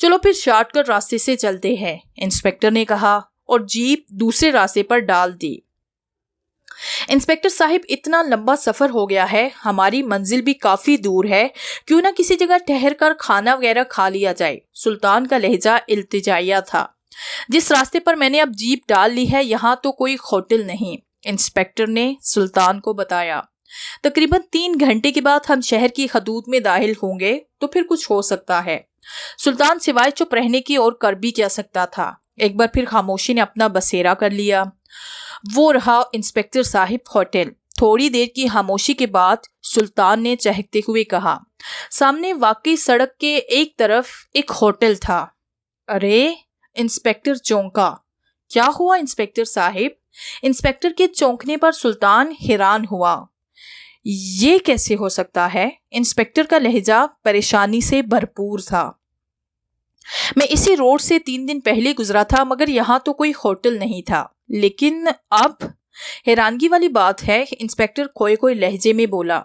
چلو پھر short cut راستے سے چلتے ہیں، انسپکٹر نے کہا اور جیپ دوسرے راستے پر ڈال دی۔ انسپکٹر صاحب، اتنا لمبا سفر ہو گیا ہے، ہماری منزل بھی کافی دور ہے، کیوں نہ کسی جگہ ٹھہر کر کھانا وغیرہ کھا لیا جائے؟ سلطان کا لہجہ التجائیہ تھا۔ جس راستے پر میں نے اب جیپ ڈال لی ہے یہاں تو کوئی ہوٹل نہیں، انسپکٹر نے سلطان کو بتایا۔ تقریباً 3 گھنٹے کے بعد ہم شہر کی حدود میں داخل ہوں گے تو پھر کچھ ہو سکتا ہے۔ سلطان سوائے چپ رہنے کی اور کر بھی کیا سکتا تھا؟ ایک بار پھر خاموشی نے اپنا بسیرا کر لیا۔ وہ رہا انسپکٹر صاحب ہوٹل۔ تھوڑی دیر کی خاموشی کے بعد سلطان نے چہکتے ہوئے کہا، سامنے واقعی سڑک کے ایک طرف ایک ہوٹل تھا۔ ارے! انسپکٹر چونکا۔ کیا ہوا انسپکٹر صاحب؟ انسپکٹر کے چونکنے پر سلطان حیران ہوا۔ یہ کیسے ہو سکتا ہے؟ انسپکٹر کا لہجہ پریشانی سے بھرپور تھا۔ میں اسی روڈ سے 3 دن پہلے گزرا تھا مگر یہاں تو کوئی ہوٹل نہیں تھا، لیکن اب حیرانگی والی بات ہے، انسپکٹر کھوئے لہجے میں بولا۔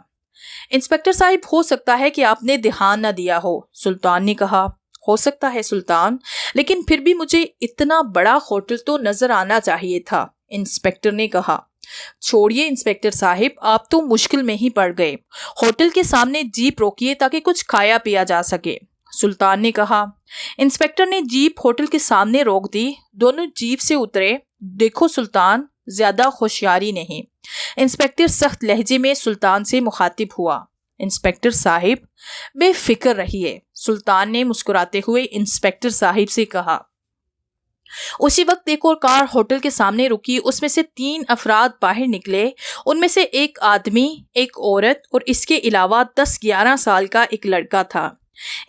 انسپکٹر صاحب، ہو سکتا ہے کہ آپ نے دھیان نہ دیا ہو، سلطان نے کہا۔ ہو سکتا ہے سلطان، لیکن پھر بھی مجھے اتنا بڑا ہوٹل تو نظر آنا چاہیے تھا، انسپکٹر نے کہا۔ چھوڑیے انسپکٹر صاحب، آپ تو مشکل میں ہی پڑ گئے۔ ہوٹل کے سامنے جیپ روکیے تاکہ کچھ کھایا پیا جا سکے، سلطان نے کہا۔ انسپکٹر نے جیپ ہوٹل کے سامنے روک دی۔ دونوں جیپ سے اترے۔ دیکھو سلطان، زیادہ ہوشیاری نہیں، انسپکٹر سخت لہجے میں سلطان سے مخاطب ہوا۔ انسپکٹر صاحب، بے فکر رہیے، سلطان نے مسکراتے ہوئے انسپکٹر صاحب سے کہا۔ اسی وقت ایک اور کار ہوٹل کے سامنے رکی، اس میں سے 3 افراد باہر نکلے۔ ان میں سے ایک آدمی، ایک عورت اور اس کے علاوہ 10-11 سال کا ایک لڑکا تھا۔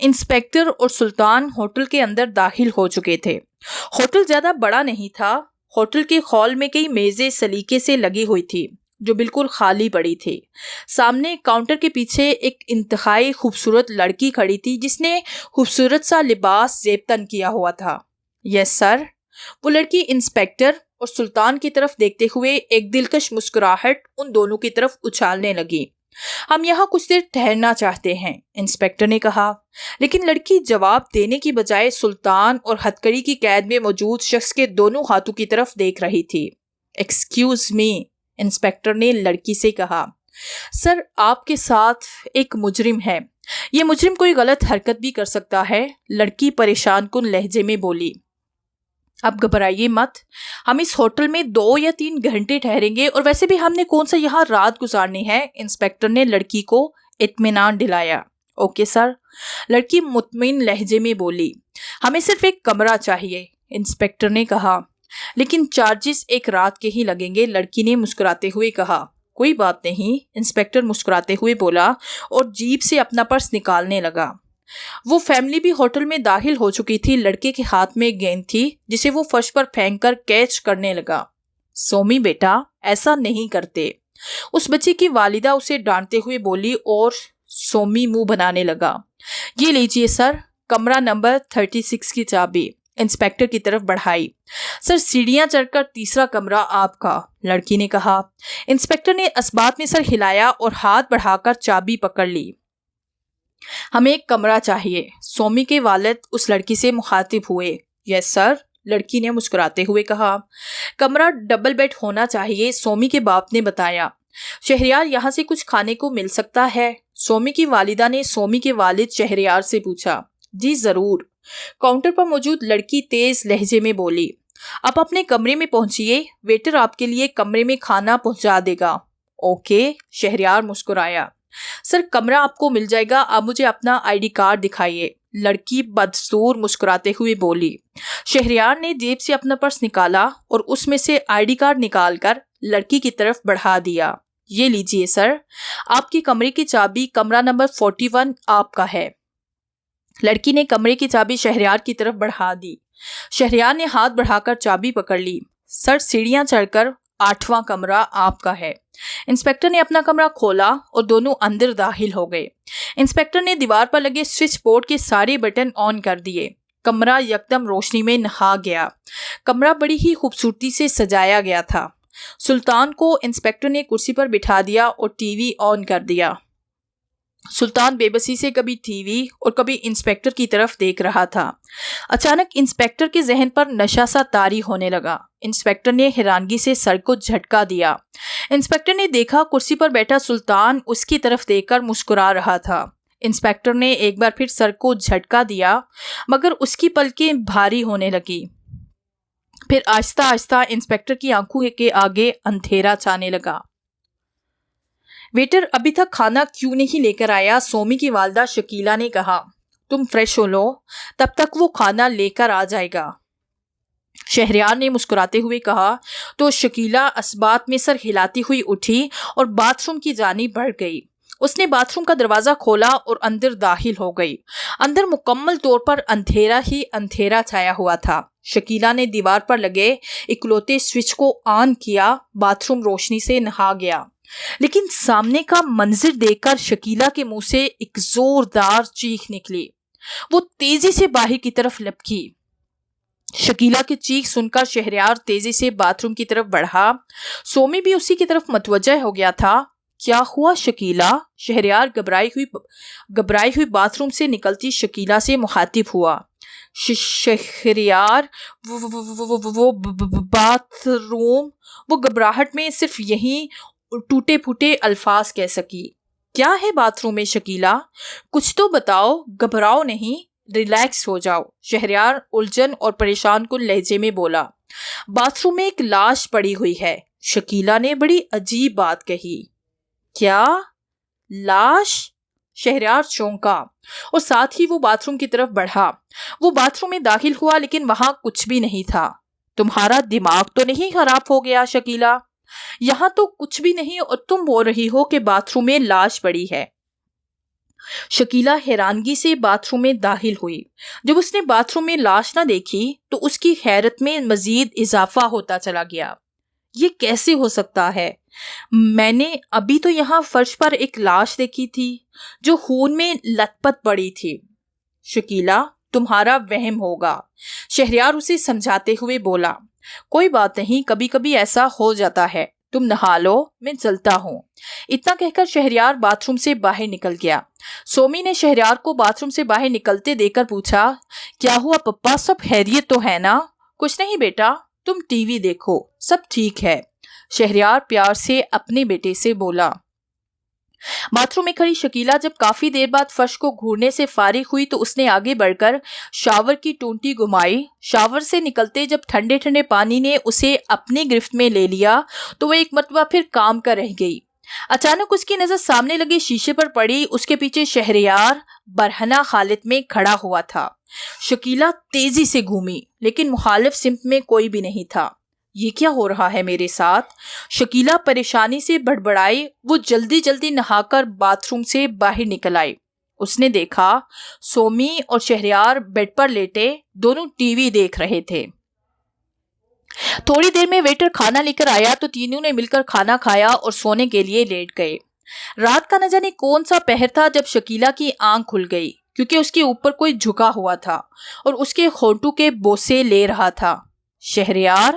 انسپکٹر اور سلطان ہوٹل کے اندر داخل ہو چکے تھے۔ ہوٹل زیادہ بڑا نہیں تھا۔ ہوٹل کے ہال میں کئی میزیں سلیقے سے لگی ہوئی تھی جو بالکل خالی پڑی تھی۔ سامنے کاؤنٹر کے پیچھے ایک انتہائی خوبصورت لڑکی کھڑی تھی جس نے خوبصورت سا لباس زیب تن کیا ہوا تھا۔ یس سر، وہ لڑکی انسپکٹر اور سلطان کی طرف دیکھتے ہوئے ایک دلکش مسکراہٹ ان دونوں کی طرف اچھالنے لگی۔ ہم یہاں کچھ دیر ٹھہرنا چاہتے ہیں، انسپکٹر نے کہا، لیکن لڑکی جواب دینے کی بجائے سلطان اور ہتھکڑی کی قید میں موجود شخص کے دونوں ہاتھوں کی طرف دیکھ رہی تھی۔ ایکسکیوز می، انسپکٹر نے لڑکی سے کہا۔ سر، آپ کے ساتھ ایک مجرم ہے، یہ مجرم کوئی غلط حرکت بھی کر سکتا ہے، لڑکی پریشان کن لہجے میں بولی۔ اب گھبرائیے مت، ہم اس ہوٹل میں 2 یا 3 گھنٹے ٹھہریں گے، اور ویسے بھی ہم نے کون سا یہاں رات گزارنی ہے، انسپکٹر نے لڑکی کو اطمینان دلایا۔ اوکے سر، لڑکی مطمئن لہجے میں بولی۔ ہمیں صرف ایک کمرہ چاہیے، انسپکٹر نے کہا، لیکن چارجز ایک رات کے ہی لگیں گے، لڑکی نے مسکراتے ہوئے کہا۔ کوئی بات نہیں، انسپکٹر مسکراتے ہوئے بولا اور جیب سے اپنا پرس نکالنے لگا۔ وہ فیملی بھی ہوٹل میں داخل ہو چکی تھی۔ لڑکے کے ہاتھ میں گیند تھی جسے وہ فرش پر پھینک کر کیچ کرنے لگا۔ سومی بیٹا، ایسا نہیں کرتے، اس بچے کی والدہ اسے ڈانٹتے ہوئے بولی اور سومی منہ بنانے لگا۔ یہ لیجئے سر، کمرہ نمبر 36 کی چابی، انسپکٹر کی طرف بڑھائی۔ سر، سیڑھیاں چڑھ کر 3 کمرہ آپ کا، لڑکی نے کہا۔ انسپکٹر نے اسبات میں سر ہلایا اور ہاتھ بڑھا کر چابی پکڑ لی۔ ہمیں ایک کمرہ چاہیے، سومی کے والد اس لڑکی سے مخاطب ہوئے۔ یس سر، لڑکی نے مسکراتے ہوئے کہا۔ کمرہ ڈبل بیڈ ہونا چاہیے، سومی کے باپ نے بتایا۔ شہریار، یہاں سے کچھ کھانے کو مل سکتا ہے؟ سومی کی والدہ نے سومی کے والد شہریار سے پوچھا۔ جی ضرور، کاؤنٹر پر موجود لڑکی تیز لہجے میں بولی۔ آپ اپنے کمرے میں پہنچیے، ویٹر آپ کے لیے کمرے میں کھانا پہنچا دے گا۔ اوکے، شہریار مسکرایا۔ سر، کمرہ آپ کو مل جائے گا، آپ مجھے اپنا ID کارڈ دکھائیے، لڑکی بدستور مسکراتے ہوئے بولی۔ شہریار نے جیب سے اپنا پرس نکالا اور اس میں سے ID کارڈ نکال کر لڑکی کی طرف بڑھا دیا۔ یہ لیجئے سر، آپ کی کمرے کی چابی، کمرہ نمبر 41 آپ کا ہے۔ لڑکی نے کمرے کی چابی شہریار کی طرف بڑھا دی۔ شہریار نے ہاتھ بڑھا کر چابی پکڑ لی۔ سر، سیڑھیاں چڑھ کر 8واں کمرہ آپ کا ہے۔ انسپکٹر نے اپنا کمرہ کھولا اور دونوں اندر داخل ہو گئے۔ انسپکٹر نے دیوار پر لگے سوئچ بورڈ کے سارے بٹن آن کر دیے۔ کمرہ یکدم روشنی میں نہا گیا۔ کمرہ بڑی ہی خوبصورتی سے سجایا گیا تھا۔ سلطان کو انسپکٹر نے کرسی پر بٹھا دیا اور ٹی وی آن کر دیا۔ سلطان بے بسی سے کبھی ٹی وی اور کبھی انسپیکٹر کی طرف دیکھ رہا تھا۔ اچانک انسپیکٹر کے ذہن پر نشہ سا طاری ہونے لگا۔ انسپیکٹر نے حیرانگی سے سر کو جھٹکا دیا۔ انسپیکٹر نے دیکھا کرسی پر بیٹھا سلطان اس کی طرف دیکھ کر مسکرا رہا تھا۔ انسپیکٹر نے ایک بار پھر سر کو جھٹکا دیا مگر اس کی پلکیں بھاری ہونے لگی۔ پھر آہستہ آہستہ انسپیکٹر کی آنکھوں کے آگے اندھیرا چھانے لگا۔ ویٹر ابھی تک کھانا کیوں نہیں لے کر آیا؟ سومی کی والدہ شکیلا نے کہا۔ تم فریش ہو لو، تب تک وہ کھانا لے کر آ جائے گا، شہریار نے مسکراتے ہوئے کہا۔ تو شکیلا اسبات میں سر ہلاتی ہوئی اٹھی اور باتھ روم کی جانب بڑھ گئی۔ اس نے باتھ روم کا دروازہ کھولا اور اندر داخل ہو گئی۔ اندر مکمل طور پر اندھیرا ہی اندھیرا چھایا ہوا تھا۔ شکیلا نے دیوار پر لگے اکلوتے سوئچ کو آن کیا، باتھ روم روشنی سے نہا گیا۔ لیکن سامنے کا منظر دیکھ کر شکیلا کے منہ سے ایک زوردار چیخ نکلی۔ وہ تیزی سے باہر کی طرف لپکی۔ شکیلا کی چیخ سن کر شہریار تیزی سے باتھ روم کی طرف بڑھا۔ سومی بھی اسی کی طرف متوجہ ہو گیا تھا۔ کیا ہوا شکیلا؟ شہریار گھبرائی ہوئی باتھ روم سے نکلتی شکیلا سے مخاطب ہوا۔ شہریار وہ باتھ روم، وہ گھبراہٹ میں صرف یہی ٹوٹے پھوٹے الفاظ کہہ سکی۔ کیا ہے باتھ روم میں شکیلا؟ کچھ تو بتاؤ، گھبراؤ نہیں، ریلیکس ہو جاؤ، شہریار الجھن اور پریشان کن لہجے میں بولا۔ باتھ روم میں ایک لاش پڑی ہوئی ہے، شکیلا نے بڑی عجیب بات کہی۔ کیا لاش؟ شہریار چونکا اور ساتھ ہی وہ باتھ روم کی طرف بڑھا۔ وہ باتھ روم میں داخل ہوا لیکن وہاں کچھ بھی نہیں تھا۔ تمہارا دماغ تو نہیں خراب ہو گیا شکیلا؟ یہاں تو کچھ بھی نہیں اور تم بول رہی ہو کہ باتھ روم میں لاش پڑی ہے۔ شکیلا حیرانگی سے باتھ روم میں داخل ہوئی۔ جب اس نے باتھ روم میں لاش نہ دیکھی تو اس کی حیرت میں مزید اضافہ ہوتا چلا گیا۔ یہ کیسے ہو سکتا ہے؟ میں نے ابھی تو یہاں فرش پر ایک لاش دیکھی تھی جو خون میں لت پت پڑی تھی۔ شکیلا، تمہارا وہم ہوگا، شہریار اسے سمجھاتے ہوئے بولا۔ کوئی بات نہیں، کبھی کبھی ایسا ہو جاتا ہے، تم نہا لو، میں چلتا ہوں۔ اتنا کہہ کر شہریار باتھ روم سے باہر نکل گیا۔ سومی نے شہریار کو باتھ روم سے باہر نکلتے دیکھ کر پوچھا، کیا ہوا پپا، سب خیریت تو ہے نا؟ کچھ نہیں بیٹا، تم ٹی وی دیکھو، سب ٹھیک ہے، شہریار پیار سے اپنے بیٹے سے بولا۔ باتھ روم میں کھڑی شکیلا جب کافی دیر بعد فرش کو گھورنے سے فارغ ہوئی تو اس نے آگے بڑھ کر شاور کی ٹونٹی گھمائی۔ شاور سے نکلتے جب ٹھنڈے ٹھنڈے پانی نے اسے اپنی گرفت میں لے لیا تو وہ ایک مرتبہ پھر کام کر رہ گئی۔ اچانک اس کی نظر سامنے لگے شیشے پر پڑی۔ اس کے پیچھے شہریار برہنہ حالت میں کھڑا ہوا تھا۔ شکیلا تیزی سے گھومی لیکن مخالف سمت میں کوئی بھی نہیں تھا۔ یہ کیا ہو رہا ہے میرے ساتھ؟ شکیلا پریشانی سے بڑبڑائی۔ وہ جلدی جلدی نہا کر باتھ روم سے باہر نکل آئی۔ اس نے دیکھا سومی اور شہریار بیڈ پر لیٹے دونوں ٹی وی دیکھ رہے تھے۔ تھوڑی دیر میں ویٹر کھانا لے کر آیا تو تینوں نے مل کر کھانا کھایا اور سونے کے لیے لیٹ گئے۔ رات کا نہ جانے کون سا پہر تھا جب شکیلا کی آنکھ کھل گئی کیونکہ اس کے اوپر کوئی جھکا ہوا تھا اور اس کے ہونٹوں کے بوسے لے رہا تھا۔ شہریار،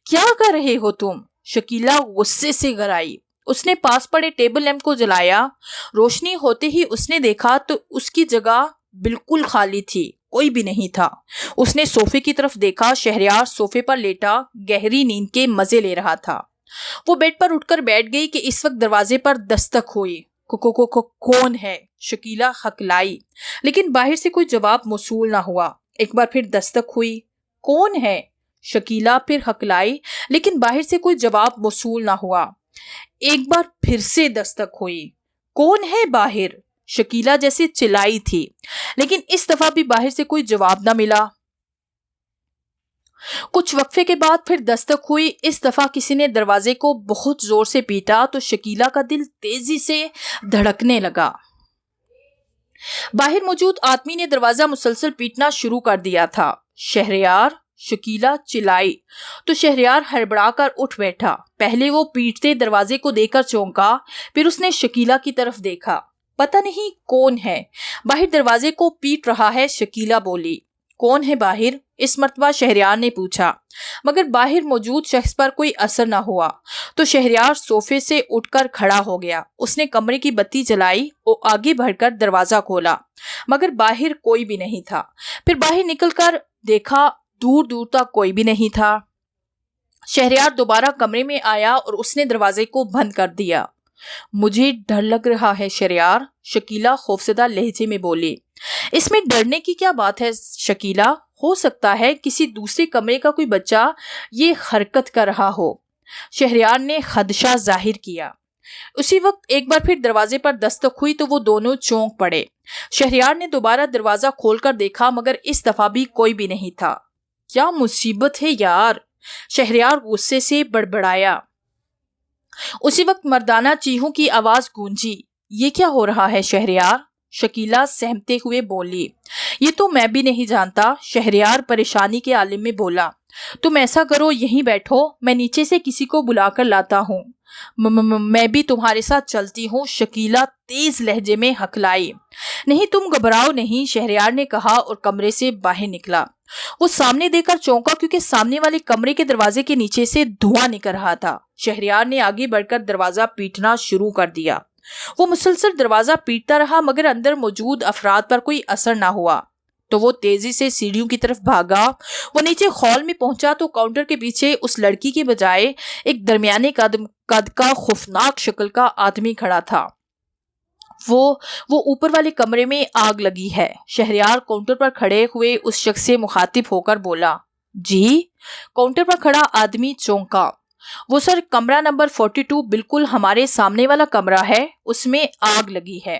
کیا کر رہے ہو تم؟ شکیلا غصے سے گھرائی۔ اس نے پاس پڑے ٹیبل لیمپ کو جلایا۔ روشنی ہوتے ہی اس نے دیکھا تو اس کی جگہ بالکل خالی تھی، کوئی بھی نہیں تھا۔ اس نے صوفے کی طرف دیکھا۔ شہریار صوفے پر لیٹا گہری نیند کے مزے لے رہا تھا۔ وہ بیڈ پر اٹھ کر بیٹھ گئی کہ اس وقت دروازے پر دستک ہوئی۔ کون ہے؟ شکیلا ہکلائی لیکن باہر سے کوئی جواب موصول نہ ہوا۔ ایک بار پھر دستک ہوئی۔ کون ہے؟ شکیلا پھر ہکلائی لیکن باہر سے کوئی جواب موصول نہ ہوا۔ ایک بار پھر سے دستک ہوئی۔ کون ہے باہر؟ شکیلا جیسے چلائی تھی لیکن اس دفعہ بھی باہر سے کوئی جواب نہ ملا۔ کچھ وقفے کے بعد پھر دستک ہوئی۔ اس دفعہ کسی نے دروازے کو بہت زور سے پیٹا تو شکیلا کا دل تیزی سے دھڑکنے لگا۔ باہر موجود آدمی نے دروازہ مسلسل پیٹنا شروع کر دیا تھا۔ شہریار، شکیلا چلائی تو شہریار ہڑبڑا کر اٹھ بیٹھا۔ پہلے وہ پیٹتے دروازے کو دیکھ کر چونکا، پھر اس نے شکیلا کی طرف دیکھا۔ پتہ نہیں کون ہے، باہر دروازے کو پیٹ رہا ہے، شکیلا بولی۔ کون ہے باہر؟ اس مرتبہ شہریار نے پوچھا، مگر باہر موجود شخص پر کوئی اثر نہ ہوا تو شہریار صوفے سے اٹھ کر کھڑا ہو گیا۔ اس نے کمرے کی بتی جلائی اور آگے بڑھ کر دروازہ کھولا، مگر باہر کوئی بھی نہیں تھا۔ پھر باہر نکل کر دیکھا، دور دور تک کوئی بھی نہیں تھا۔ شہریار دوبارہ کمرے میں آیا اور اس نے دروازے کو بند کر دیا۔ مجھے ڈر لگ رہا ہے شہریار، شکیلا خوفزدہ لہجے میں بولی۔ اس میں ڈرنے کی کیا بات ہے شکیلا؟ ہو سکتا ہے کسی دوسرے کمرے کا کوئی بچہ یہ حرکت کر رہا ہو۔ شہریار نے خدشہ ظاہر کیا۔ اسی وقت ایک بار پھر دروازے پر دستک ہوئی تو وہ دونوں چونک پڑے۔ شہریار نے دوبارہ دروازہ کھول کر دیکھا، مگر اس دفعہ بھی کوئی بھی نہیں تھا۔ کیا مصیبت ہے یار، شہریار غصے سے بڑبڑایا۔ اسی وقت مردانہ چیخوں کی آواز گونجی۔ یہ کیا ہو رہا ہے شہریار؟ شکیلا سہمتے ہوئے بولی۔ یہ تو میں بھی نہیں جانتا، شہریار پریشانی کے عالم میں بولا۔ تم ایسا کرو، یہیں بیٹھو، میں نیچے سے کسی کو بلا کر لاتا ہوں۔ میں بھی تمہارے ساتھ چلتی ہوں، شکیلا تیز لہجے میں ہکلائی۔ نہیں تم گھبراؤ نہیں، شہریار نے کہا اور کمرے سے باہر نکلا۔ وہ سامنے دیکھ کر چونکا کیونکہ سامنے والے کمرے کے دروازے کے نیچے سے دھواں نکل رہا تھا۔ شہریار نے آگے بڑھ کر دروازہ پیٹنا شروع کر دیا۔ وہ مسلسل دروازہ پیٹتا رہا، مگر اندر موجود افراد پر کوئی اثر نہ ہوا۔ تو وہ تیزی سے سیڑھیوں کی طرف بھاگا۔ وہ نیچے ہال میں پہنچا تو کاؤنٹر کے پیچھے اس لڑکی کے بجائے ایک درمیانے قد کا خوفناک شکل کا آدمی کھڑا تھا۔ وہ اوپر والے کمرے میں آگ لگی ہے۔ شہریار کاؤنٹر پر کھڑے ہوئے اس شخص سے مخاطب ہو کر بولا۔ جی؟ کاؤنٹر پر کھڑا آدمی چونکا۔ وہ سر، کمرہ نمبر 42 بالکل ہمارے سامنے والا کمرہ ہے، اس میں آگ لگی ہے،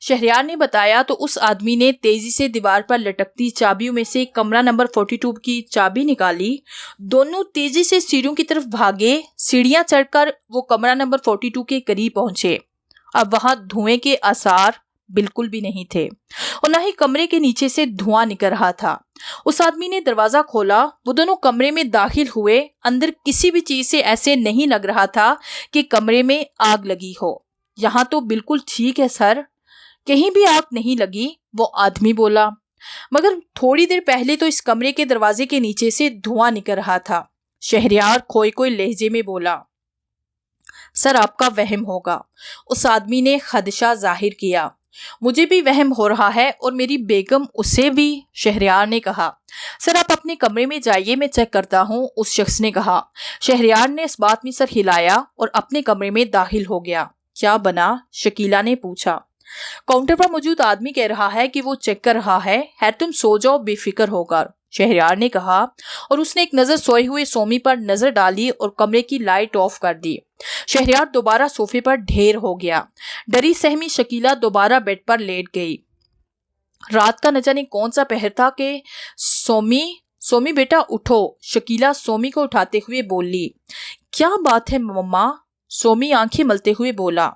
شہریار نے بتایا۔ تو اس آدمی نے تیزی سے دیوار پر لٹکتی چابیوں میں سے کمرہ نمبر 42 کی چابی نکالی۔ دونوں تیزی سے سیڑھیوں کی طرف بھاگے۔ سیڑھیاں چڑھ کر وہ کمرہ نمبر 42 کے قریب پہنچے۔ اب وہاں دھوئیں کے آثار بالکل بھی نہیں تھے اور نہ ہی کمرے کے نیچے سے دھواں نکل رہا تھا۔ اس آدمی نے دروازہ کھولا۔ وہ دونوں کمرے میں داخل ہوئے۔ اندر کسی بھی چیز سے ایسے نہیں لگ رہا تھا کہ کمرے میں آگ لگی ہو۔ یہاں تو بالکل ٹھیک ہے سر، کہیں بھی آگ نہیں لگی، وہ آدمی بولا، مگر تھوڑی دیر پہلے تو اس کمرے کے دروازے کے نیچے سے دھواں نکل رہا تھا۔ شہریار کھوئے لہجے میں بولا۔ سر آپ کا وہم ہوگا، اس آدمی نے خدشہ ظاہر کیا۔ مجھے بھی وہم ہو رہا ہے اور میری بیگم اسے بھی، شہریار نے کہا۔ سر آپ اپنے کمرے میں جائیے، میں چیک کرتا ہوں، اس شخص نے کہا۔ شہریار نے اس بات میں سر ہلایا اور اپنے کمرے میں داخل ہو گیا۔ کیا بنا؟ شکیلا نے پوچھا۔ کاؤنٹر پر موجود آدمی کہہ رہا ہے کہ وہ چیک کر رہا ہے، خیر تم سو جاؤ بے فکر ہو کر، شہریار نے کہا، اور اس نے ایک نظر سوئے ہوئے سومی پر نظر ڈالی اور کمرے کی لائٹ آف کر دی۔ شہریار دوبارہ صوفے پر ڈھیر ہو گیا۔ ڈری سہمی شکیلا دوبارہ بیڈ پر لیٹ گئی۔ رات کا نہ جانے کون سا پہر تھا کہ سومی بیٹا اٹھو، شکیلا سومی کو اٹھاتے ہوئے بولی۔ کیا بات ہے مما؟ سومی آنکھیں ملتے ہوئے بولا۔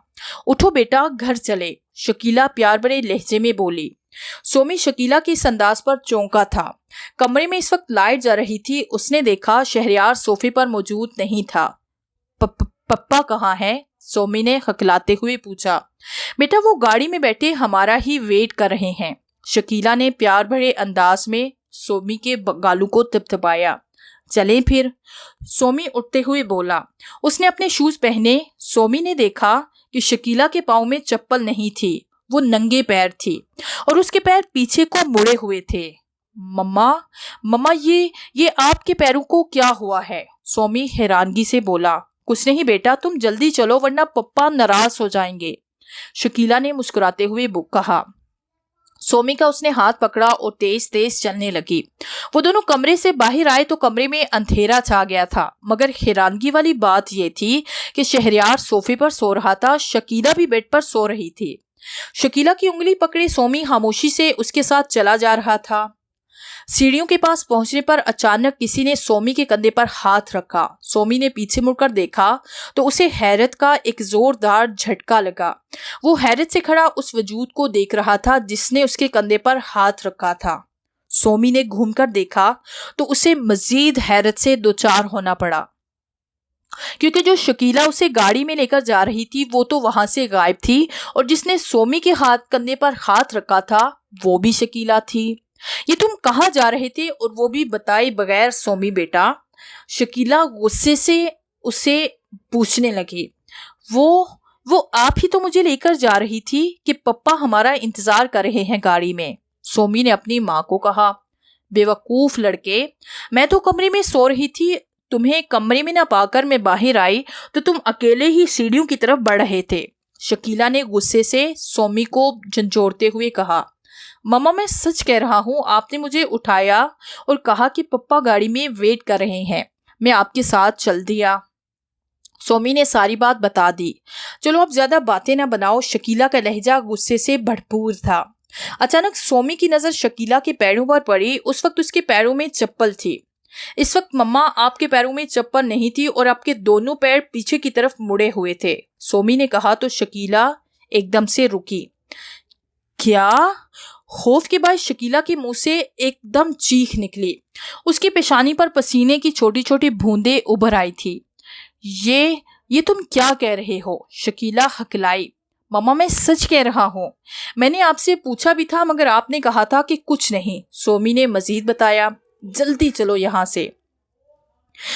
اٹھو بیٹا، گھر چلے، شکیلا پیار بھرے لہجے میں بولی۔ سومی شکیلا کے اس انداز پر چونکا تھا۔ کمرے میں اس وقت لائٹ جا رہی تھی۔ اس نے دیکھا شہریار صوفے پر موجود نہیں تھا۔ پپا کہاں ہے؟ سومی نے ہکلاتے ہوئے پوچھا۔ بیٹا وہ گاڑی میں بیٹھے ہمارا ہی ویٹ کر رہے ہیں، شکیلا نے پیار بھرے انداز میں سومی کے گالوں کو تھپتھپایا۔ چلیں پھر، سومی اٹھتے ہوئے بولا۔ اس نے اپنے شوز پہنے۔ سومی نے دیکھا کہ شکیلا کے پاؤں میں چپل نہیں تھی، وہ ننگے پیر تھی اور اس کے پیر پیچھے کو مڑے ہوئے تھے۔ مما یہ آپ کے پیروں کو کیا ہوا ہے؟ سومی حیرانگی سے بولا۔ کچھ نہیں بیٹا، تم جلدی چلو ورنہ پپا ناراض ہو جائیں گے، شکیلا نے مسکراتے ہوئے کہا۔ سومی کا اس نے ہاتھ پکڑا اور تیز تیز چلنے لگی۔ وہ دونوں کمرے سے باہر آئے تو کمرے میں اندھیرا چھا گیا تھا، مگر حیرانگی والی بات یہ تھی کہ شہریار صوفے پر سو رہا تھا، شکیلا بھی بیڈ پر سو رہی تھی۔ شکیلا کی انگلی پکڑے سومی خاموشی سے اس کے ساتھ چلا جا رہا تھا۔ سیڑھیوں کے پاس پہنچنے پر اچانک کسی نے سومی کے کندھے پر ہاتھ رکھا۔ سومی نے پیچھے مڑ کر دیکھا تو اسے حیرت کا ایک زوردار جھٹکا لگا۔ وہ حیرت سے کھڑا اس وجود کو دیکھ رہا تھا جس نے اس کے کندھے پر ہاتھ رکھا تھا۔ سومی نے گھوم کر دیکھا تو اسے مزید حیرت سے دوچار ہونا پڑا، کیونکہ جو شکیلا اسے گاڑی میں لے کر جا رہی تھی وہ تو وہاں سے غائب تھی، اور جس نے سومی کے کندھے پر ہاتھ رکھا تھا وہ بھی شکیلا تھی۔ یہ تم کہاں جا رہے تھے اور وہ بھی بتائے بغیر سومی بیٹا؟ شکیلا غصے سے اسے پوچھنے لگی۔ وہ آپ ہی تو مجھے لے کر جا رہی تھی کہ پپا ہمارا انتظار کر رہے ہیں گاڑی میں، سومی نے اپنی ماں کو کہا۔ بے وقوف لڑکے، میں تو کمرے میں سو رہی تھی، تمہیں کمرے میں نہ پا کر میں باہر آئی تو تم اکیلے ہی سیڑھیوں کی طرف بڑھ رہے تھے، شکیلا نے غصے سے سومی کو جھنجھوڑتے ہوئے کہا۔ ماما میں سچ کہہ رہا ہوں، آپ نے مجھے اٹھایا اور کہا کہ پپا گاڑی میں ویٹ کر رہے ہیں، میں آپ کے ساتھ چل دیا۔ سومی نے ساری بات بتا دی۔ چلو اب زیادہ باتیں نہ بناؤ، شکیلا کا لہجہ غصے سے بھرپور تھا۔ اچانک سومی کی نظر شکیلا کے پیروں پر پڑی، اس وقت اس کے پیروں میں چپل تھی۔ اس وقت مما آپ کے پیروں میں چپل نہیں تھی اور آپ کے دونوں پیر پیچھے کی طرف مڑے ہوئے تھے، سومی نے کہا تو شکیلا ایک دم سے رکی۔ کیا؟ خوف کے باعث شکیلا کے منہ سے ایک دم چیخ نکلی، اس کی پیشانی پر پسینے کی چھوٹی چھوٹی بوندیں ابھر آئی تھی۔ یہ تم کیا کہہ رہے ہو؟ شکیلا ہکلائی۔ ماما میں سچ کہہ رہا ہوں، میں نے آپ سے پوچھا بھی تھا مگر آپ نے کہا تھا کہ کچھ نہیں، سومی نے مزید بتایا۔ جلدی چلو یہاں سے،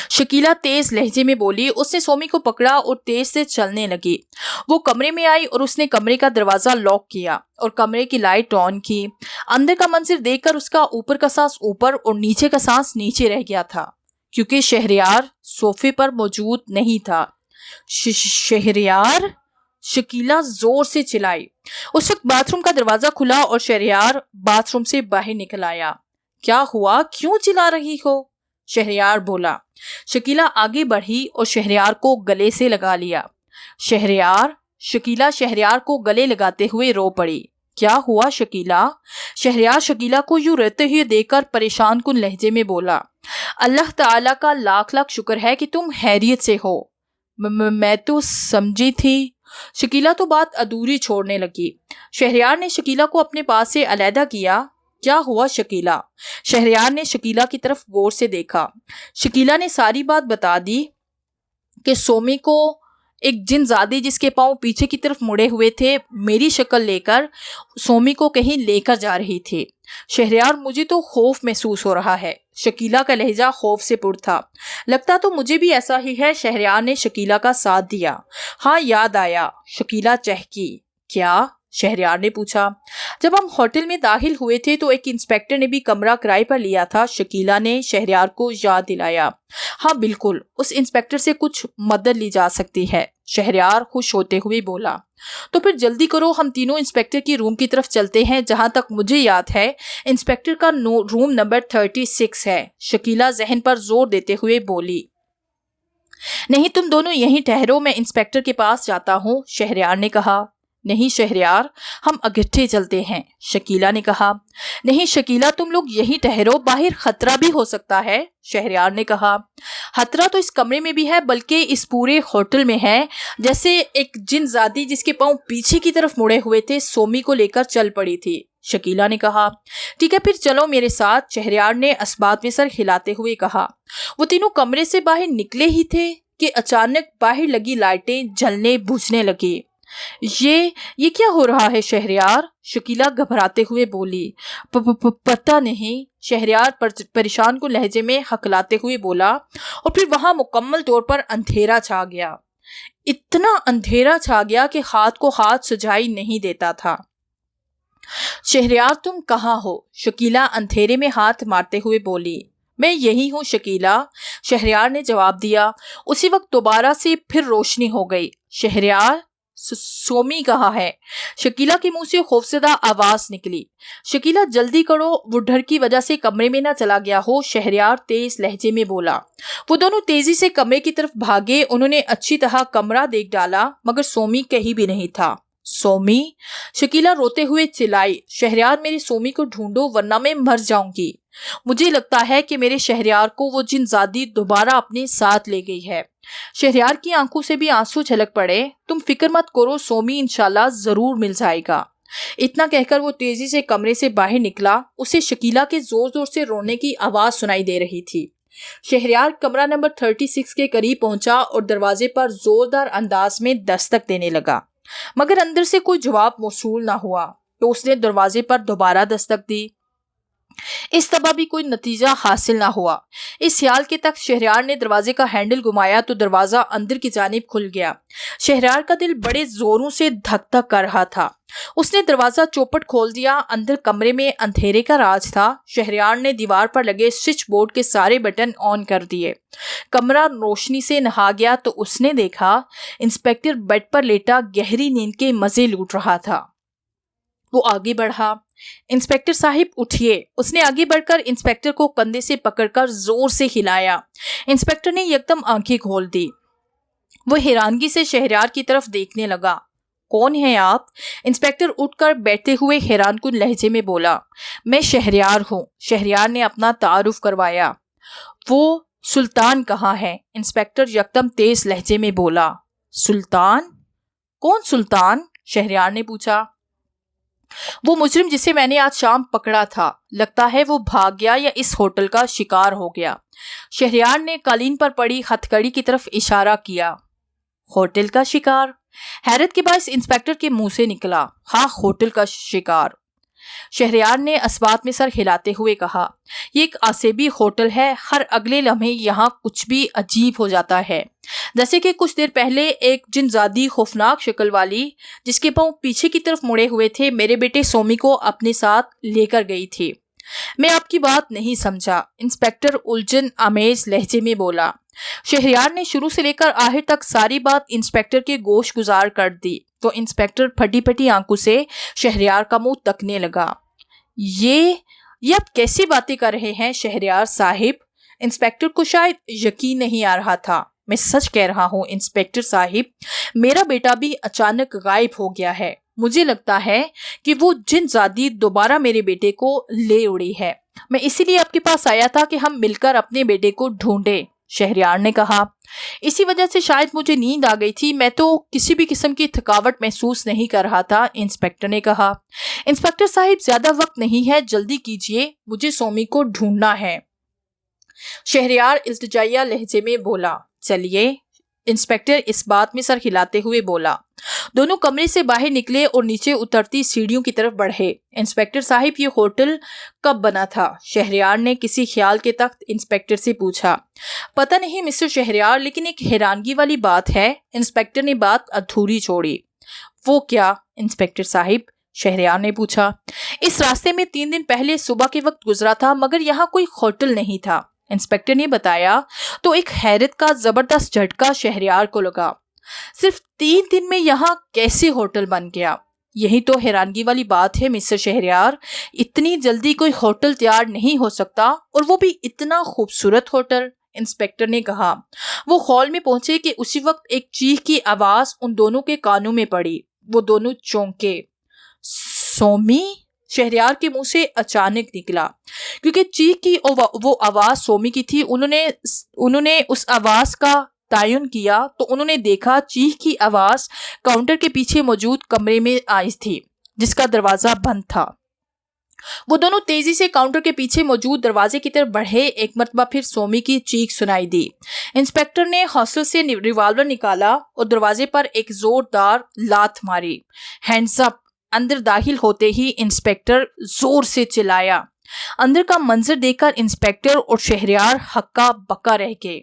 شکیلا تیز لہجے میں بولی۔ اس نے سومی کو پکڑا اور تیز سے چلنے لگی۔ وہ کمرے میں آئی اور اس نے کمرے کا دروازہ لاک کیا اور کمرے کی لائٹ آن کی۔ اندر کا منظر دیکھ کر اس کا اوپر کا سانس اوپر اور نیچے کا سانس نیچے رہ گیا تھا، کیونکہ شہریار صوفے پر موجود نہیں تھا۔ شہریار؟ شکیلا زور سے چلائی۔ اس وقت باتھ روم کا دروازہ کھلا اور شہریار باتھ روم سے باہر نکل آیا۔ کیا ہوا؟ کیوں چلا رہی ہو؟ شہریار بولا۔ شکیلا آگے بڑھی اور شہریار کو گلے سے لگا لیا۔ شہریار؟ شکیلا شہریار کو گلے لگاتے ہوئے رو پڑی۔ کیا ہوا شکیلا؟ شہریار شکیلا کو یوں روتے ہوئے دیکھ کر پریشان کن لہجے میں بولا۔ اللہ تعالیٰ کا لاکھ لاکھ شکر ہے کہ تم خیریت سے ہو، میں تو سمجھی تھی۔ شکیلا تو بات ادھوری چھوڑنے لگی۔ شہریار نے شکیلا کو اپنے پاس سے علیحدہ کیا۔ کیا ہوا شکیلا؟ شہریار نے شکیلا کی طرف غور سے دیکھا۔ شکیلا نے ساری بات بتا دی کہ سومی کو ایک جن زادی جس کے پاؤں پیچھے کی طرف مڑے ہوئے تھے میری شکل لے کر سومی کو کہیں لے کر جا رہی تھی۔ شہریار مجھے تو خوف محسوس ہو رہا ہے، شکیلا کا لہجہ خوف سے پر تھا۔ لگتا تو مجھے بھی ایسا ہی ہے، شہریار نے شکیلا کا ساتھ دیا۔ ہاں یاد آیا، شکیلا چہکی۔ کیا؟ شہریار نے پوچھا۔ جب ہم ہوٹل میں داخل ہوئے تھے تو ایک انسپیکٹر نے بھی کمرہ کرائے پر لیا تھا، شکیلا نے شہریار کو یاد دلایا۔ ہاں بالکل، اس انسپیکٹر سے کچھ مدد لی جا سکتی ہے، شہریار خوش ہوتے ہوئے بولا۔ تو پھر جلدی کرو، ہم تینوں انسپیکٹر کی روم کی طرف چلتے ہیں۔ جہاں تک مجھے یاد ہے انسپیکٹر کا روم نمبر 36 ہے، شکیلا ذہن پر زور دیتے ہوئے بولی۔ نہیں تم دونوں یہیں ٹھہرو، میں انسپیکٹر کے پاس جاتا ہوں، شہریار نے کہا۔ نہیں شہریار، ہم اکٹھے چلتے ہیں، شکیلا نے کہا۔ نہیں شکیلا، تم لوگ یہیں ٹھہرو، باہر خطرہ بھی ہو سکتا ہے، شہریار نے کہا۔ خطرہ تو اس کمرے میں بھی ہے بلکہ اس پورے ہوٹل میں ہے، جیسے ایک جن زادی جس کے پاؤں پیچھے کی طرف مڑے ہوئے تھے سومی کو لے کر چل پڑی تھی، شکیلا نے کہا۔ ٹھیک ہے پھر چلو میرے ساتھ، شہریار نے اسبات میں سر ہلاتے ہوئے کہا۔ وہ تینوں کمرے سے باہر نکلے ہی تھے کہ اچانک باہر لگی لائٹیں جلنے بجھنے لگی۔ یہ کیا ہو رہا ہے شہریار؟ شکیلا گھبراتے ہوئے بولی۔ پتہ نہیں، شہریار پریشان کو لہجے میں ہکلاتے ہوئے بولا، اور پھر وہاں مکمل طور پر اندھیرا چھا گیا۔ اتنا اندھیرا چھا گیا کہ ہاتھ کو ہاتھ سجائی نہیں دیتا تھا۔ شہریار تم کہاں ہو؟ شکیلا اندھیرے میں ہاتھ مارتے ہوئے بولی۔ میں یہی ہوں شکیلا، شہریار نے جواب دیا۔ اسی وقت دوبارہ سے پھر روشنی ہو گئی۔ شہریار، سومی کہاں ہے؟ شکیلا کے منہ سے خوفزدہ آواز نکلی۔ شکیلا جلدی کرو، وہ ڈر کی وجہ سے کمرے میں نہ چلا گیا ہو، شہریار تیز لہجے میں بولا۔ وہ دونوں تیزی سے کمرے کی طرف بھاگے۔ انہوں نے اچھی طرح کمرہ دیکھ ڈالا مگر سومی کہیں بھی نہیں تھا۔ سومی؟ شکیلا روتے ہوئے چلائی۔ شہریار میری سومی کو ڈھونڈو ورنہ میں مر جاؤں گی۔ مجھے لگتا ہے کہ میرے شہریار کو وہ جن زادی دوبارہ اپنے ساتھ لے گئی ہے۔ شہریار کی آنکھوں سے بھی آنسو جھلک پڑے۔ تم فکر مت کرو، سومی انشاءاللہ ضرور مل جائے گا۔ اتنا کہہ کر وہ تیزی سے کمرے سے باہر نکلا۔ اسے شکیلا کے زور زور سے رونے کی آواز سنائی دے رہی تھی۔ شہریار کمرہ نمبر 36 کے قریب پہنچا اور دروازے پر زوردار انداز میں دستک دینے لگا، مگر اندر سے کوئی جواب موصول نہ ہوا۔ تو اس نے دروازے پر دوبارہ دستک دی۔ اس طبع بھی کوئی نتیجہ حاصل نہ ہوا۔ اس خیال کے تک شہریار نے دروازے کا ہینڈل گھمایا تو دروازہ اندر کی جانب کھل گیا۔ شہریار کا دل بڑے زوروں سے دھک دھک کر رہا تھا۔ اس نے دروازہ چوپٹ کھول دیا۔ اندر کمرے میں اندھیرے کا راج تھا۔ شہریار نے دیوار پر لگے سوئچ بورڈ کے سارے بٹن آن کر دیے۔ کمرہ روشنی سے نہا گیا تو اس نے دیکھا انسپکٹر بیڈ پر لیٹا گہری نیند کے مزے لوٹ رہا تھا۔ وہ آگے بڑھا۔ انسپکٹر صاحب اٹھیے۔ اس نے آگے بڑھ کر انسپکٹر کو کندھے سے پکڑ کر زور سے ہلایا۔ انسپکٹر نے یکدم آنکھیں کھول دی۔ وہ حیرانگی سے شہریار کی طرف دیکھنے لگا۔ کون ہیں آپ؟ انسپکٹر اٹھ کر بیٹھتے ہوئے حیران کن لہجے میں بولا۔ میں شہریار ہوں۔ شہریار نے اپنا تعارف کروایا۔ وہ سلطان کہاں ہے؟ انسپکٹر یکدم تیز لہجے میں بولا۔ سلطان؟ کون سلطان؟ شہریار نے پوچھا۔ وہ مجرم جسے میں نے آج شام پکڑا تھا، لگتا ہے وہ بھاگ گیا یا اس ہوٹل کا شکار ہو گیا۔ شہریار نے قالین پر پڑی ہتھ کڑی کی طرف اشارہ کیا۔ ہوٹل کا شکار؟ حیرت کے باعث انسپکٹر کے منہ سے نکلا۔ ہاں، ہوٹل کا شکار۔ شہریار نے اسبات میں سر ہلاتے ہوئے کہا۔ یہ ایک عصبی ہوٹل ہے۔ ہر اگلے لمحے یہاں کچھ بھی عجیب ہو جاتا ہے، جیسے کہ کچھ دیر پہلے ایک جن زادی خوفناک شکل والی جس کے پاؤں پیچھے کی طرف مڑے ہوئے تھے میرے بیٹے سومی کو اپنے ساتھ لے کر گئی تھی۔ میں آپ کی بات نہیں سمجھا، انسپکٹر الجھن آمیز لہجے میں بولا۔ شہریار نے شروع سے لے کر آخر تک ساری بات انسپکٹر کے گوش گزار کر دی تو انسپکٹر پھٹی پھٹی آنکھوں سے شہریار کا منہ تکنے لگا۔ یہ آپ کیسی باتیں کر رہے ہیں شہریار صاحب؟ انسپکٹر کو شاید یقین نہیں آ رہا تھا۔ میں سچ کہہ رہا ہوں انسپکٹر صاحب، میرا بیٹا بھی اچانک غائب ہو گیا ہے۔ مجھے لگتا ہے کہ وہ جن زادی دوبارہ میرے بیٹے کو لے اڑی ہے۔ میں اسی لیے آپ کے پاس آیا تھا کہ ہم مل کر اپنے بیٹے کو ڈھونڈیں، شہریار نے کہا۔ اسی وجہ سے شاید مجھے نیند آ گئی تھی، میں تو کسی بھی قسم کی تھکاوٹ محسوس نہیں کر رہا تھا، انسپکٹر نے کہا۔ انسپکٹر صاحب زیادہ وقت نہیں ہے، جلدی کیجیے، مجھے سومی کو ڈھونڈنا ہے، شہریار التجائیہ لہجے میں بولا۔ چلیے، انسپکٹر اس بات میں سر ہلاتے ہوئے بولا۔ دونوں کمرے سے باہر نکلے اور نیچے اترتی سیڑھیوں کی طرف بڑھے۔ انسپکٹر صاحب، یہ ہوٹل کب بنا تھا؟ شہریار نے کسی خیال کے تخت انسپکٹر سے پوچھا۔ پتہ نہیں مسٹر شہریار، لیکن ایک حیرانگی والی بات ہے، انسپکٹر نے بات ادھوری چھوڑی۔ وہ کیا انسپکٹر صاحب؟ شہریار نے پوچھا۔ اس راستے میں 3 دن پہلے صبح کے وقت گزرا تھا، مگر یہاں کوئی ہوٹل نہیں تھا، انسپکٹر نے بتایا تو ایک حیرت کا زبردست جھٹکا شہریار کو لگا۔ صرف 3 دن میں یہاں کیسے ہوٹل بن گیا؟ یہی تو حیرانگی والی بات ہے مسٹر شہریار، اتنی جلدی کوئی ہوٹل تیار نہیں ہو سکتا، اور وہ بھی اتنا خوبصورت ہوٹل، انسپکٹر نے کہا۔ وہ ہال میں پہنچے کہ اسی وقت ایک چیخ کی آواز ان دونوں کے کانوں میں پڑی۔ وہ دونوں چونکے۔ سومی؟ شہریار کے منہ سے اچانک نکلا۔ کیونکہ چیخ کی وہ آواز سومی کی تھی، انہوں نے اس آواز کا تعین کیا تو انہوں نے دیکھا چیخ کی آواز کاؤنٹر کے پیچھے موجود کمرے میں آئی تھی، جس کا دروازہ بند تھا۔ وہ دونوں تیزی سے کاؤنٹر کے پیچھے موجود دروازے کی طرف بڑھے۔ ایک مرتبہ پھر سومی کی چیخ سنائی دی۔ انسپکٹر نے ہاسٹل سے ریوالور نکالا اور دروازے پر ایک زوردار لات ماری۔ ہینڈز اپ! اندر داخل ہوتے ہی انسپکٹر زور سے چلایا۔ اندر کا منظر دیکھ کر انسپکٹر اور شہریار ہکا بکا رہ گئے۔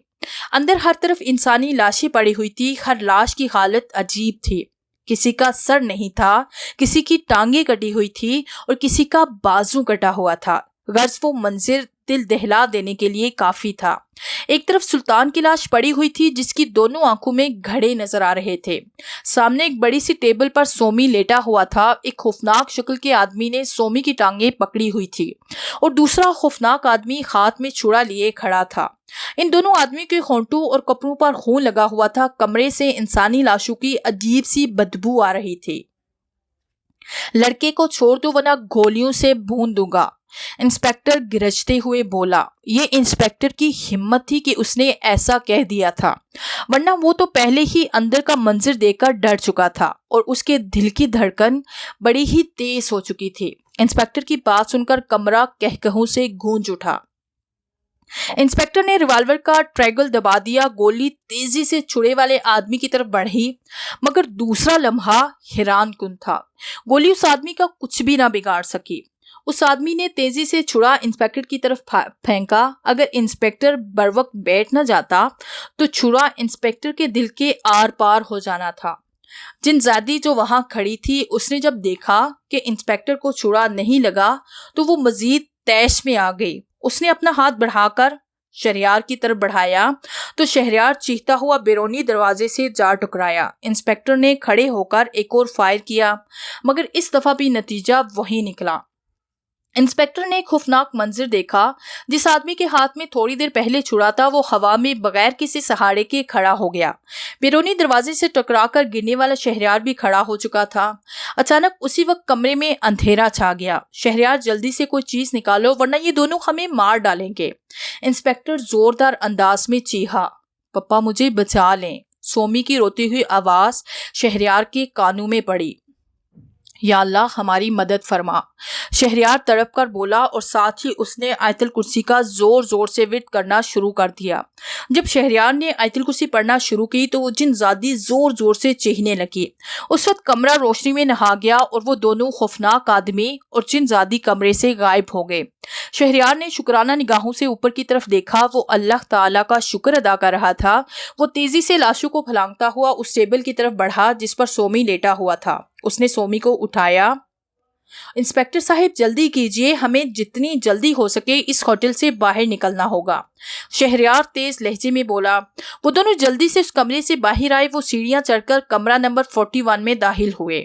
اندر ہر طرف انسانی لاشیں پڑی ہوئی تھی۔ ہر لاش کی حالت عجیب تھی۔ کسی کا سر نہیں تھا، کسی کی ٹانگیں کٹی ہوئی تھی اور کسی کا بازو کٹا ہوا تھا۔ غرض وہ منظر دل دہلا دینے کے لیے کافی تھا۔ ایک طرف سلطان کی لاش پڑی ہوئی تھی جس کی دونوں آنکھوں میں گھڑے نظر آ رہے تھے۔ سامنے ایک بڑی سی ٹیبل پر سومی لیٹا ہوا تھا۔ ایک خوفناک شکل کے آدمی نے سومی کی ٹانگیں پکڑی ہوئی تھی اور دوسرا خوفناک آدمی ہاتھ میں چھڑا لیے کھڑا تھا۔ ان دونوں آدمی کے ہونٹوں اور کپڑوں پر خون لگا ہوا تھا۔ کمرے سے انسانی لاشوں کی عجیب سی بدبو آ رہی تھی۔ لڑکے کو چھوڑ دو ورنہ گولیوں سے بھون دوں گا، انسپکٹر گرجتے ہوئے بولا۔ یہ انسپکٹر کی ہمت تھی کہ اس نے ایسا کہہ دیا تھا، ورنہ وہ تو پہلے ہی اندر کا منظر دیکھ کر ڈر چکا تھا اور اس کے دل کی دھڑکن بڑی ہی تیز ہو چکی تھی۔ انسپکٹر کی بات سن کر کمرہ کہکہوں سے گونج اٹھا۔ انسپکٹر نے ریوالور کا ٹریگل دبا دیا۔ گولی تیزی سے چھڑے والے آدمی کی طرف بڑھی، مگر دوسرا لمحہ حیران کن تھا۔ گولی اس آدمی کا کچھ بھی نہ بگاڑ سکی۔ اس آدمی نے تیزی سے چھڑا انسپیکٹر کی طرف پھینکا۔ اگر انسپیکٹر بروقت بیٹھ نہ جاتا تو چھڑا انسپیکٹر کے دل کے آر پار ہو جانا تھا۔ جن زادی جو وہاں کھڑی تھی، اس نے جب دیکھا کہ انسپیکٹر کو چھڑا نہیں لگا تو وہ مزید تیش میں آ گئی۔ اس نے اپنا ہاتھ بڑھا کر شہریار کی طرف بڑھایا تو شہریار چیختا ہوا بیرونی دروازے سے جا ٹکرایا۔ انسپیکٹر نے کھڑے ہو کر ایک اور فائر کیا، مگر اس دفعہ بھی نتیجہ وہی نکلا۔ انسپیکٹر نے ایک خوفناک منظر دیکھا۔ جس آدمی کے ہاتھ میں تھوڑی دیر پہلے چھڑا تھا وہ ہوا میں بغیر کسی سہارے کے کھڑا ہو گیا۔ بیرونی دروازے سے ٹکرا کر گرنے والا شہریار بھی کھڑا ہو چکا تھا۔ اچانک اسی وقت کمرے میں اندھیرا چھا گیا۔ شہریار جلدی سے کوئی چیز نکالو ورنہ یہ دونوں ہمیں مار ڈالیں گے۔ انسپیکٹر زوردار انداز میں چیخا، پپا مجھے بچا لیں۔ سومی کی روتی ہوئی آواز شہریار کے کانوں میں پڑی۔ یا اللہ ہماری مدد فرما، شہریار تڑپ کر بولا، اور ساتھ ہی اس نے آیت الکرسی کا زور زور سے ورد کرنا شروع کر دیا۔ جب شہریار نے آیت الکرسی پڑھنا شروع کی تو وہ جن زادی زور زور سے چیخنے لگی۔ اس وقت کمرہ روشنی میں نہا گیا اور وہ دونوں خوفناک آدمی اور جن زادی کمرے سے غائب ہو گئے۔ شہریار نے شکرانہ نگاہوں سے اوپر کی طرف دیکھا۔ وہ اللہ تعالیٰ کا شکر ادا کر رہا تھا۔ وہ تیزی سے لاشوں کو پھلانگتا ہوا اس ٹیبل کی طرف بڑھا جس پر سومی لیٹا ہوا تھا۔ اس نے سومی کو اٹھایا۔ انسپیکٹر صاحب جلدی کیجئے، ہمیں جتنی جلدی ہو سکے اس ہوٹل سے باہر نکلنا ہوگا، شہریار تیز لہجے میں بولا۔ وہ دونوں جلدی سے اس کمرے سے باہر آئے۔ وہ سیڑھیاں چڑھ کر کمرہ نمبر 41 میں داخل ہوئے۔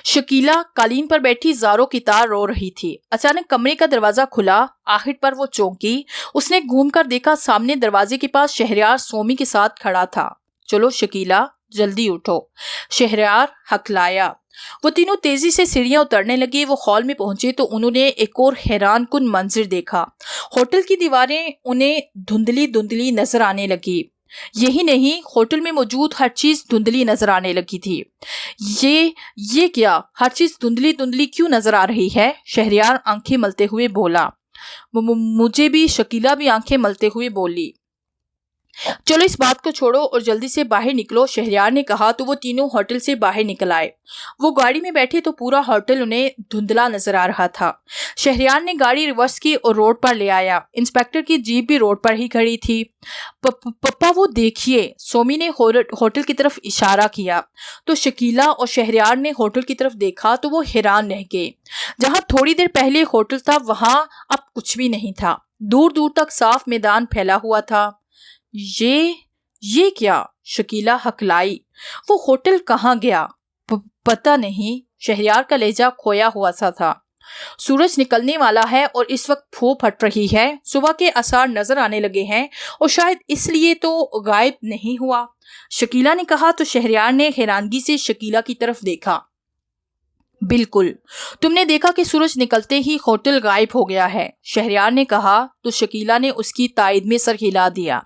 شکیلہ قالین پر بیٹھی زاروں کی طرح رو رہی تھی۔ اچانک کمرے کا دروازہ کھلا۔ آہٹ پر وہ چونکی۔ اس نے گھوم کر دیکھا، سامنے دروازے کے پاس شہریار سومی کے ساتھ کھڑا تھا۔ چلو شکیلہ جلدی اٹھو، شہریار ہکلایا۔ وہ تینوں تیزی سے سیڑھیاں اترنے لگے۔ وہ ہال میں پہنچے تو انہوں نے ایک اور حیران کن منظر دیکھا۔ ہوٹل کی دیواریں انہیں دھندلی دھندلی نظر آنے لگی۔ یہی نہیں، ہوٹل میں موجود ہر چیز دھندلی نظر آنے لگی تھی۔ یہ کیا؟ ہر چیز دھندلی دھندلی کیوں نظر آ رہی ہے؟ شہریار آنکھیں ملتے ہوئے بولا۔ مجھے بھی، شکیلہ بھی آنکھیں ملتے ہوئے بولی۔ چلو اس بات کو چھوڑو اور جلدی سے باہر نکلو، شہریار نے کہا تو وہ تینوں ہوٹل سے باہر نکل آئے۔ وہ گاڑی میں بیٹھے تو پورا ہوٹل انہیں دھندلا نظر آ رہا تھا۔ شہریار نے گاڑی ریورس کی اور روڈ پر لے آیا۔ انسپیکٹر کی جیپ بھی روڈ پر ہی کھڑی تھی۔ پپا وہ دیکھیے، سومی نے ہوٹل کی طرف اشارہ کیا تو شکیلہ اور شہریار نے ہوٹل کی طرف دیکھا تو وہ حیران رہ گئے۔ جہاں تھوڑی دیر پہلے ہوٹل تھا وہاں اب کچھ بھی نہیں تھا۔ دور دور تک صاف میدان پھیلا ہوا تھا۔ یہ کیا؟ شکیلہ ہکلائی۔ وہ ہوٹل کہاں گیا؟ پتہ نہیں، شہریار کا لہجہ کھویا ہوا سا تھا۔ سورج نکلنے والا ہے اور اس وقت پھوپ ہٹ رہی ہے۔ صبح کے آثار نظر آنے لگے ہیں اور شاید اس لیے تو غائب نہیں ہوا، شکیلہ نے کہا تو شہریار نے حیرانگی سے شکیلہ کی طرف دیکھا۔ بالکل، تم نے دیکھا کہ سورج نکلتے ہی ہوٹل غائب ہو گیا ہے، شہریار نے کہا تو شکیلہ نے اس کی تائید میں سر ہلا دیا۔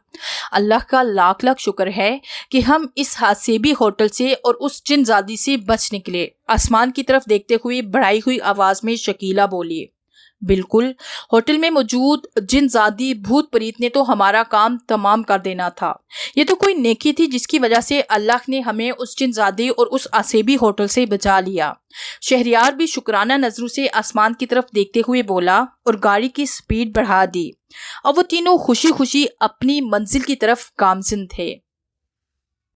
اللہ کا لاکھ لاکھ شکر ہے کہ ہم اس حادثے ہوٹل سے اور اس جن زادی سے بچ نکلے، آسمان کی طرف دیکھتے ہوئے بڑھائی ہوئی آواز میں شکیلہ بولی۔ بالکل، ہوٹل میں موجود جن زادی بھوت پریت نے تو ہمارا کام تمام کر دینا تھا۔ یہ تو کوئی نیکی تھی جس کی وجہ سے اللہ نے ہمیں اس جن زادی اور اس عصیبی ہوٹل سے بچا لیا۔ شہریار بھی شکرانہ نظروں سے آسمان کی طرف دیکھتے ہوئے بولا اور گاڑی کی سپیڈ بڑھا دی۔ اب وہ تینوں خوشی خوشی اپنی منزل کی طرف گامزن تھے۔